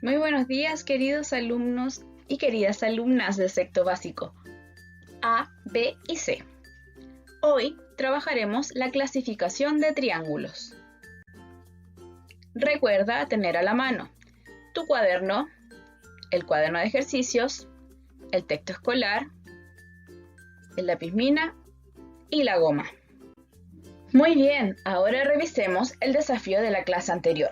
Muy buenos días, queridos alumnos y queridas alumnas de sexto básico A, B y C. Hoy trabajaremos la clasificación de triángulos. Recuerda tener a la mano tu cuaderno, el cuaderno de ejercicios, el texto escolar, el lápiz mina y la goma. Muy bien, ahora revisemos el desafío de la clase anterior.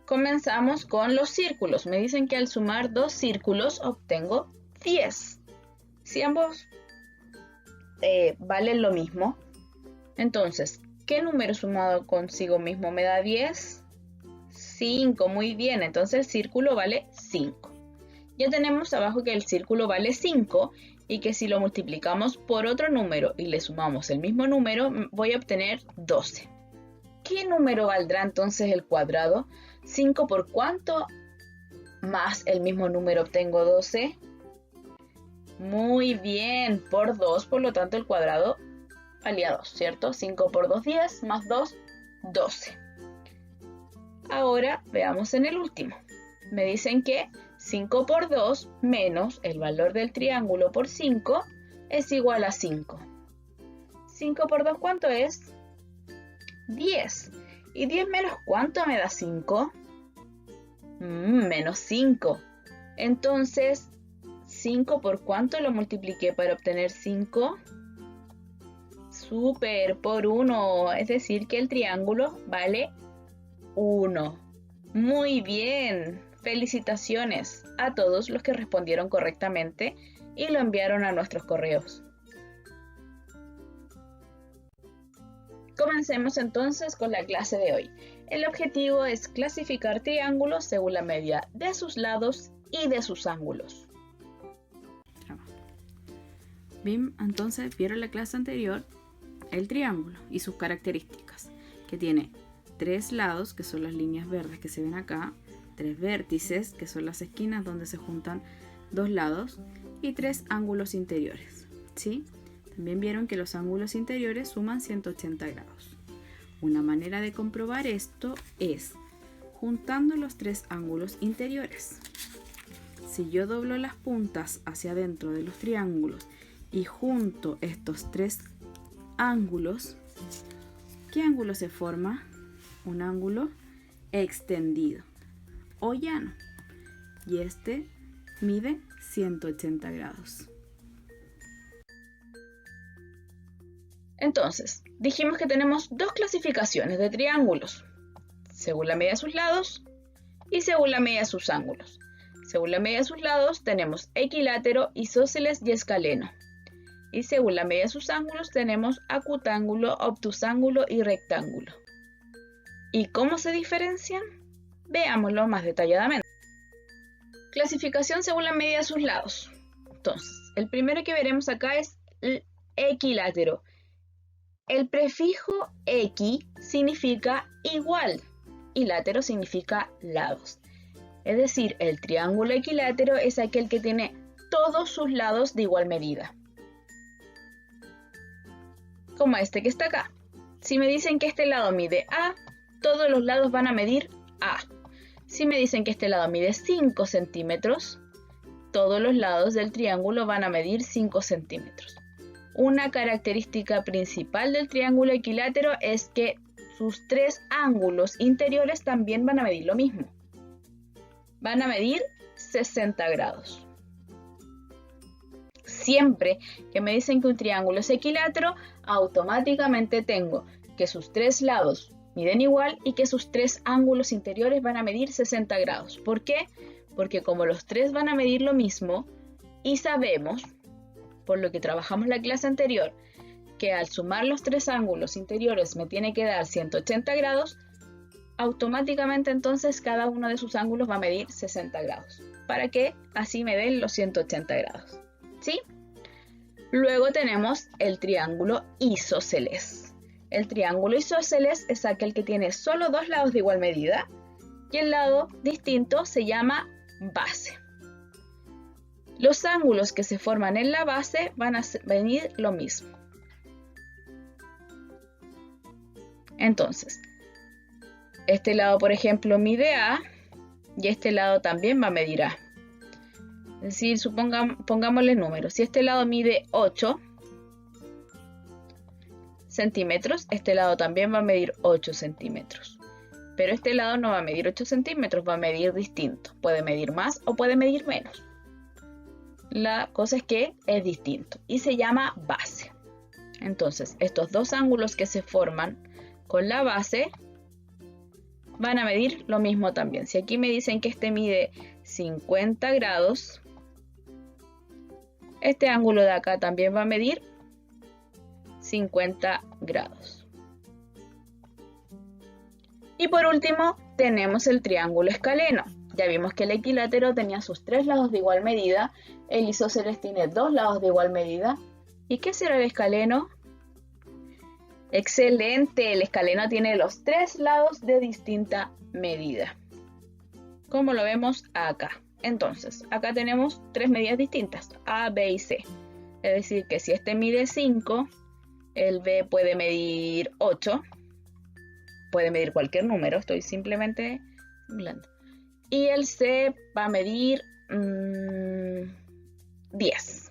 Comenzamos con los círculos. Me dicen que al sumar dos círculos obtengo 10. Si ambos valen lo mismo, entonces, ¿qué número sumado consigo mismo me da 10? 5, muy bien. Entonces el círculo vale 5. Ya tenemos abajo que el círculo vale 5 y que si lo multiplicamos por otro número y le sumamos el mismo número, voy a obtener 12. ¿Qué número valdrá entonces el cuadrado? 5 por cuánto más el mismo número obtengo 12. Muy bien, por 2, por lo tanto el cuadrado valía 2, ¿cierto? 5 por 2, 10, más 2, 12. Ahora veamos en el último. Me dicen que 5 por 2 menos el valor del triángulo por 5 es igual a 5. 5 por 2, ¿cuánto es? 10. ¿Y 10 menos cuánto me da 5? Menos 5. Entonces, 5 por cuánto lo multipliqué para obtener 5? Súper, por 1. Es decir, que el triángulo vale 1. Muy bien. Felicitaciones a todos los que respondieron correctamente y lo enviaron a nuestros correos. Comencemos entonces con la clase de hoy. El objetivo es clasificar triángulos según la medida de sus lados y de sus ángulos. Bien, entonces vieron la clase anterior el triángulo y sus características, que tiene 3 lados, que son las líneas verdes que se ven acá, 3 vértices, que son las esquinas donde se juntan 2 lados, y 3 ángulos interiores, ¿sí? También vieron que los ángulos interiores suman 180 grados. Una manera de comprobar esto es juntando los 3 ángulos interiores. Si yo doblo las puntas hacia adentro de los triángulos y junto estos 3 ángulos, ¿qué ángulo se forma? Un ángulo extendido o llano. Y este mide 180 grados. Entonces, dijimos que tenemos dos clasificaciones de triángulos, según la medida de sus lados y según la medida de sus ángulos. Según la medida de sus lados tenemos equilátero, isósceles y escaleno. Y según la medida de sus ángulos tenemos acutángulo, obtusángulo y rectángulo. ¿Y cómo se diferencian? Veámoslo más detalladamente. Clasificación según la medida de sus lados. Entonces, el primero que veremos acá es el equilátero. El prefijo equi significa igual y látero significa lados. Es decir, el triángulo equilátero es aquel que tiene todos sus lados de igual medida. Como este que está acá. Si me dicen que este lado mide A, todos los lados van a medir A. Si me dicen que este lado mide 5 centímetros, todos los lados del triángulo van a medir 5 centímetros. Una característica principal del triángulo equilátero es que sus 3 ángulos interiores también van a medir lo mismo. Van a medir 60 grados. Siempre que me dicen que un triángulo es equilátero, automáticamente tengo que sus 3 lados miden igual y que sus 3 ángulos interiores van a medir 60 grados. ¿Por qué? Porque como los 3 van a medir lo mismo y sabemos, por lo que trabajamos la clase anterior, que al sumar los 3 ángulos interiores me tiene que dar 180 grados, automáticamente entonces cada uno de sus ángulos va a medir 60 grados, para que así me den los 180 grados, ¿sí? Luego tenemos el triángulo isósceles. El triángulo isósceles es aquel que tiene solo 2 lados de igual medida y el lado distinto se llama base. Los ángulos que se forman en la base van a venir lo mismo. Entonces, este lado, por ejemplo, mide A y este lado también va a medir A. Es decir, pongámosle números. Si este lado mide 8 centímetros, este lado también va a medir 8 centímetros. Pero este lado no va a medir 8 centímetros, va a medir distinto. Puede medir más o puede medir menos. La cosa es que es distinto y se llama base. Entonces, estos dos ángulos que se forman con la base van a medir lo mismo también. Si aquí me dicen que este mide 50 grados, este ángulo de acá también va a medir 50 grados. Y por último, tenemos el triángulo escaleno. Ya vimos que el equilátero tenía sus 3 lados de igual medida, el isósceles tiene 2 lados de igual medida. ¿Y qué será el escaleno? ¡Excelente! El escaleno tiene los 3 lados de distinta medida, como lo vemos acá. Entonces, acá tenemos 3 medidas distintas, A, B y C. Es decir, que si este mide 5, el B puede medir 8, puede medir cualquier número, estoy simplemente hablando. Y el C va a medir 10.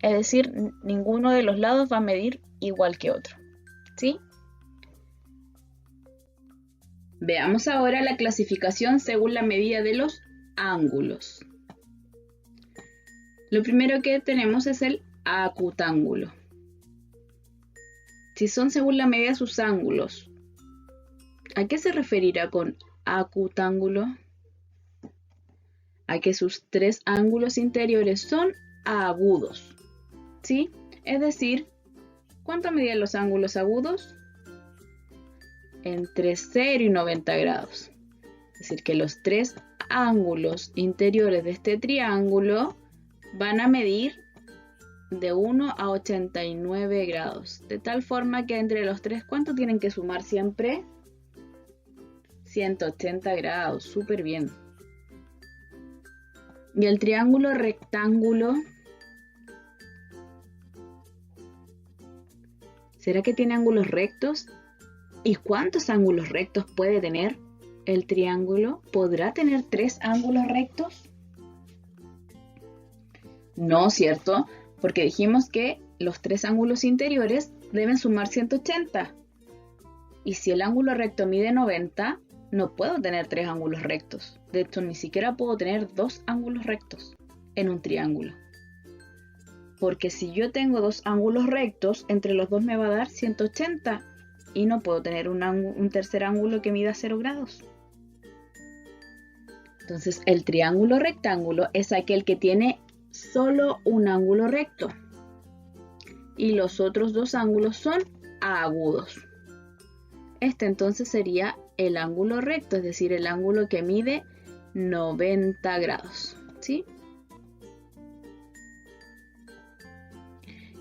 Es decir, ninguno de los lados va a medir igual que otro, ¿sí? Veamos ahora la clasificación según la medida de los ángulos. Lo primero que tenemos es el acutángulo. Si son según la medida de sus ángulos, ¿a qué se referirá con acutángulo? A que sus 3 ángulos interiores son agudos, ¿sí? Es decir, ¿cuánto medían los ángulos agudos? Entre 0 y 90 grados. Es decir, que los 3 ángulos interiores de este triángulo van a medir de 1 a 89 grados. De tal forma que entre los 3, ¿cuánto tienen que sumar siempre? 180 grados, súper bien. Y el triángulo rectángulo, ¿será que tiene ángulos rectos? ¿Y cuántos ángulos rectos puede tener el triángulo? ¿Podrá tener 3 ángulos rectos? No, ¿cierto? Porque dijimos que los 3 ángulos interiores deben sumar 180. Y si el ángulo recto mide 90, no puedo tener 3 ángulos rectos. De hecho, ni siquiera puedo tener 2 ángulos rectos en un triángulo. Porque si yo tengo 2 ángulos rectos, entre los dos me va a dar 180. Y no puedo tener un tercer ángulo que mida 0 grados. Entonces, el triángulo rectángulo es aquel que tiene solo un ángulo recto. Y los otros 2 ángulos son agudos. Este entonces sería el ángulo recto, es decir, el ángulo que mide 90 grados, ¿sí?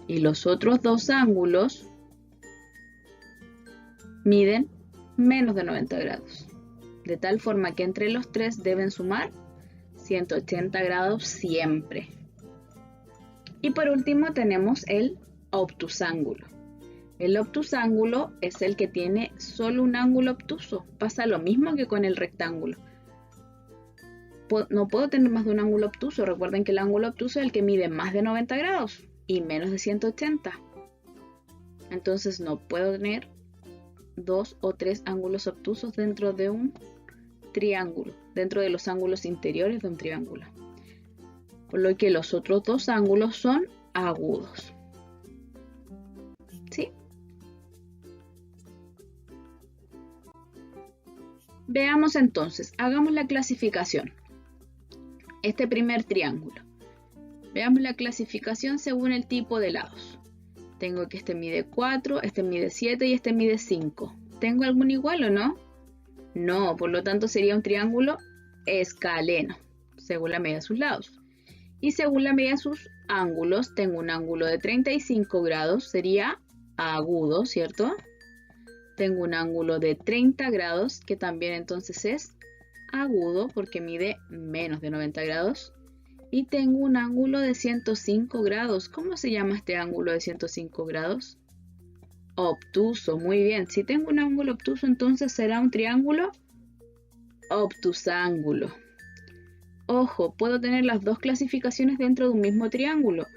Y los otros 2 ángulos miden menos de 90 grados. De tal forma que entre los 3 deben sumar 180 grados siempre. Y por último tenemos el obtusángulo. El obtusángulo es el que tiene solo un ángulo obtuso. Pasa lo mismo que con el rectángulo. No puedo tener más de un ángulo obtuso. Recuerden que el ángulo obtuso es el que mide más de 90 grados y menos de 180. Entonces no puedo tener 2 o 3 ángulos obtusos dentro de un triángulo, dentro de los ángulos interiores de un triángulo. Por lo que los otros 2 ángulos son agudos. ¿Sí? Veamos entonces, hagamos la clasificación. Este primer triángulo. Veamos la clasificación según el tipo de lados. Tengo que este mide 4, este mide 7 y este mide 5. ¿Tengo algún igual o no? No, por lo tanto sería un triángulo escaleno, según la medida de sus lados. Y según la medida de sus ángulos, tengo un ángulo de 35 grados, sería agudo, ¿cierto? Tengo un ángulo de 30 grados, que también entonces es agudo porque mide menos de 90 grados. Y tengo un ángulo de 105 grados. ¿Cómo se llama este ángulo de 105 grados? obtuso. Muy bien. Si tengo un ángulo obtuso, entonces será un triángulo obtusángulo. Ojo, puedo tener las dos clasificaciones dentro de un mismo triángulo.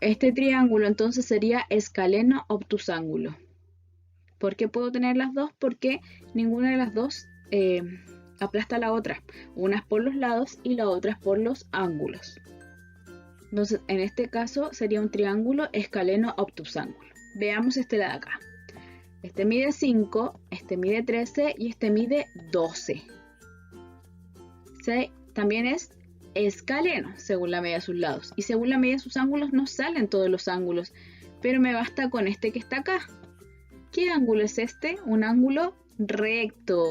Este triángulo entonces sería escaleno obtusángulo. ¿Por qué puedo tener las dos? Porque ninguna de las dos aplasta a la otra. Una es por los lados y la otra es por los ángulos. Entonces, en este caso sería un triángulo escaleno obtusángulo. Veamos este de acá. Este mide 5, este mide 13 y este mide 12. También es escaleno según la medida de sus lados. Y según la medida de sus ángulos no salen todos los ángulos. Pero me basta con este que está acá. ¿Qué ángulo es este? Un ángulo recto.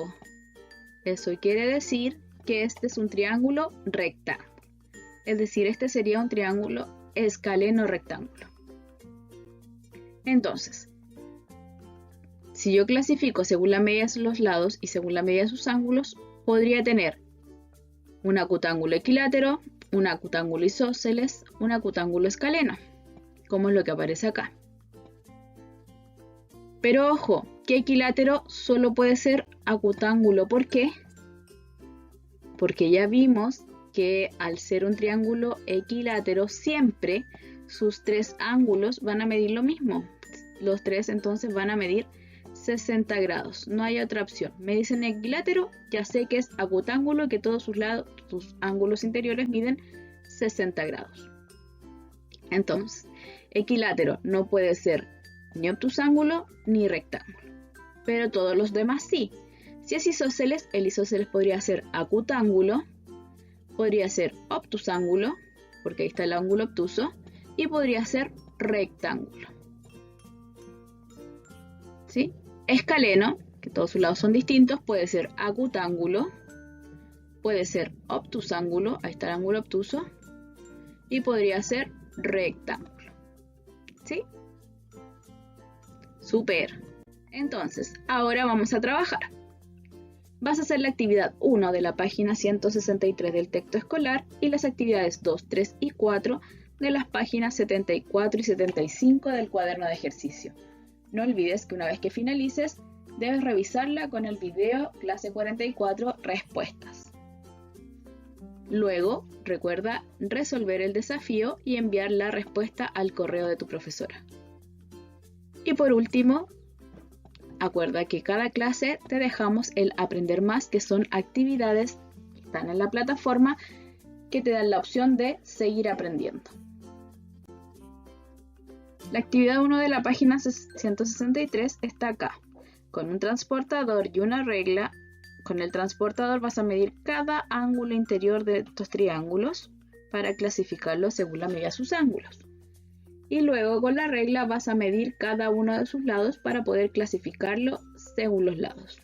Eso quiere decir que este es un triángulo rectángulo. Es decir, este sería un triángulo escaleno rectángulo. Entonces, si yo clasifico según la medida de los lados y según la medida de sus ángulos, podría tener un acutángulo equilátero, un acutángulo isósceles, un acutángulo escaleno, como es lo que aparece acá. Pero ojo, que equilátero solo puede ser acutángulo. ¿Por qué? Porque ya vimos que al ser un triángulo equilátero, siempre sus tres ángulos van a medir lo mismo. Los tres entonces van a medir 60 grados. No hay otra opción. Me dicen equilátero, ya sé que es acutángulo, que todos sus lados, sus ángulos interiores miden 60 grados. Entonces, equilátero no puede ser ni obtusángulo ni rectángulo. Pero todos los demás sí. Si es isósceles, el isósceles podría ser acutángulo, podría ser obtusángulo, porque ahí está el ángulo obtuso, y podría ser rectángulo. ¿Sí? Escaleno, que todos sus lados son distintos, puede ser acutángulo, puede ser obtusángulo, ahí está el ángulo obtuso, y podría ser rectángulo. ¿Sí? Súper. Entonces, ahora vamos a trabajar. Vas a hacer la actividad 1 de la página 163 del texto escolar y las actividades 2, 3 y 4 de las páginas 74 y 75 del cuaderno de ejercicio. No olvides que una vez que finalices, debes revisarla con el video clase 44 respuestas. Luego, recuerda resolver el desafío y enviar la respuesta al correo de tu profesora. Y por último, acuerda que cada clase te dejamos el Aprender Más, que son actividades que están en la plataforma que te dan la opción de seguir aprendiendo. La actividad 1 de la página 163 está acá, con un transportador y una regla. Con el transportador vas a medir cada ángulo interior de estos triángulos para clasificarlos según la medida de sus ángulos. Y luego con la regla vas a medir cada uno de sus lados para poder clasificarlo según los lados.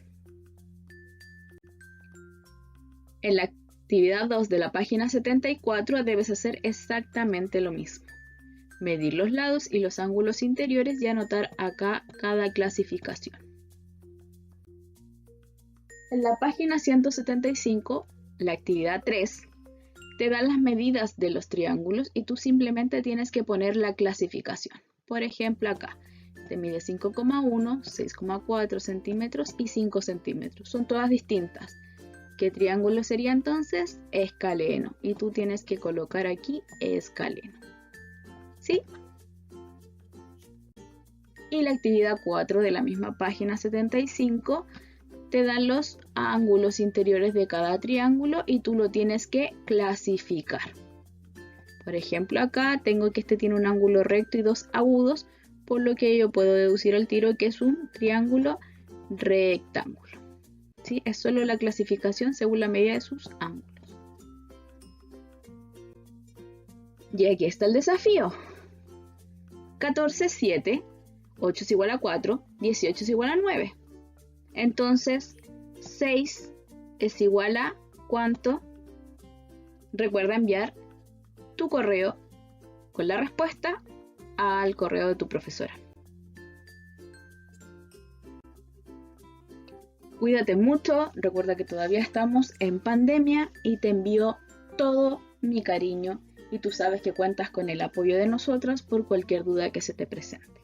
En la actividad 2 de la página 74 debes hacer exactamente lo mismo. Medir los lados y los ángulos interiores y anotar acá cada clasificación. En la página 175, la actividad 3, te dan las medidas de los triángulos y tú simplemente tienes que poner la clasificación. Por ejemplo, acá te mide 5,1, 6,4 centímetros y 5 centímetros. Son todas distintas. ¿Qué triángulo sería entonces? Escaleno. Y tú tienes que colocar aquí escaleno. ¿Sí? Y la actividad 4 de la misma página 75 te dan los ángulos interiores de cada triángulo y tú lo tienes que clasificar. Por ejemplo, acá tengo que este tiene un ángulo recto y dos agudos, por lo que yo puedo deducir al tiro que es un triángulo rectángulo. ¿Sí? Es solo la clasificación según la medida de sus ángulos. Y aquí está el desafío. 14 es 7, 8 es igual a 4, 18 es igual a 9. Entonces, 6 es igual a ¿cuánto? Recuerda enviar tu correo con la respuesta al correo de tu profesora. Cuídate mucho, recuerda que todavía estamos en pandemia y te envío todo mi cariño y tú sabes que cuentas con el apoyo de nosotras por cualquier duda que se te presente.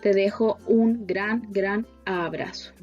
Te dejo un gran abrazo.